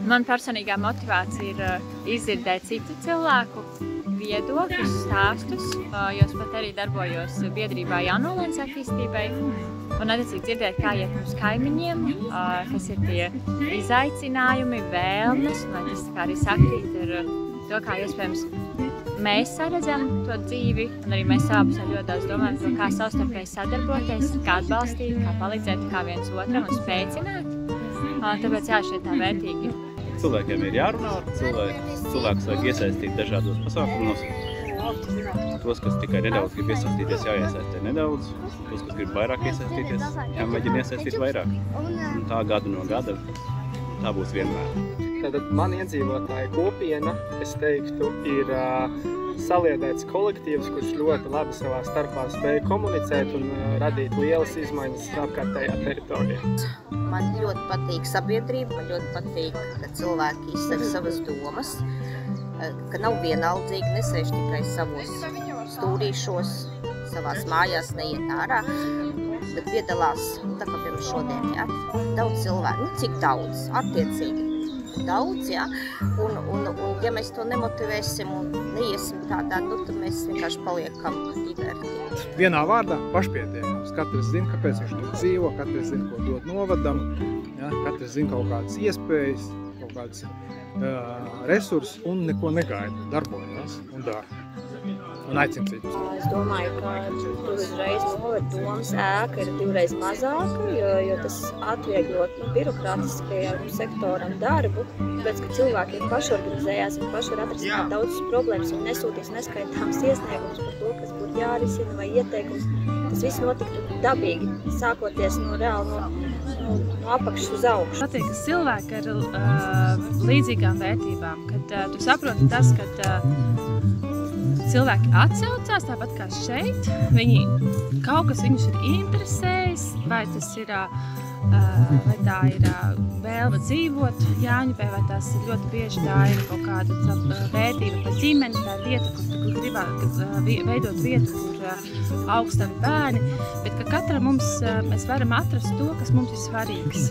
Man personīgā motivācija ir izdzirdēt citu cilvēku viedokļus, stāstus, jo es pat arī darbojos biedrībā Jaunolēnas attīstībai. Un attiecīgi dzirdēt, kā iet mums kaimiņiem, kas ir tie izaicinājumi, vēlmes, un tas kā arī sakrīt ar to, kā iespējams mēs saredzam to dzīvi, un arī mēs savā pusē ļoti daudz domājam par to, kā savstarpēji sadarboties, kā atbalstīt, kā palīdzēt kā viens otram un spēcināt. Tāpēc jā, šeit tā vērtīgi. Cilvēkiem ir jārunā, cilvēks vajag iesaistīt dažādos pasākumos. Tos, kas tikai nedaudz grib iesaistīties, jāiesaistē nedaudz. Tos, kas grib vairāk iesaistīties, jāmēģina iesaistīt vairāk. Un tā gadu no gada, tā būs vienmēr. Tātad man iedzīvotāja kopiena, es teiktu, ir saliedēts kolektīvs, kurš ļoti labi savā starpā spēja komunicēt un radīt lielas izmaiņas apkārtējā teritorijā. Man ļoti patīk sabiedrība, man ļoti patīk, ka cilvēki izsaka savas domas, ka nav vienaldzīgi, nesēž tikai savos stūrīšos, savās mājās neiet ārā, bet piedalās, tā kā pirms šodien, jā, daudz cilvēku, cik daudz, attiecīgi. Daudz, jā, un ja mēs to nemotivēsim un neiesim tādā, tad mēs vienkārši paliekam diverti. Vienā vārdā pašpietiekams. Katrs zina, kāpēc viņš tur dzīvo, katrs zina, ko dot novadam, ja? Katrs zina kaut kādas iespējas, kaut kādas resursus un neko negaida, darbojas un dara. Un aicina citus. Es domāju, ka tur uzreiz novada domas ēka ir divreiz mazāka, jo tas atvieglot birokrātiskajam sektoram darbu, tāpēc, ka cilvēki pašorganizējās un paši var atrisināt daudzas problēmas un nesūtīs neskaitāmas iesniegumus par to, kas būtu jārisina vai ieteikums. Tas viss notiktu dabīgi, sākoties no reāli no apakšas uz augšu. Patīk, ka cilvēki ar līdzīgām vērtībām, kad tu saproti tas, ka cilvēki atsaucās, tāpat kā šeit, kaut kas viņus ir interesējis, vai tas ir, vai tā ir vēlme dzīvot Jāņupē, vai tās ir ļoti bieži tā ir kaut kāda vērtība par ģimeni, tā ir vieta, kur gribētu veidot vietu, kur augstavi bērni, bet ka katram mums, mēs varam atrast to, kas mums ir svarīgs.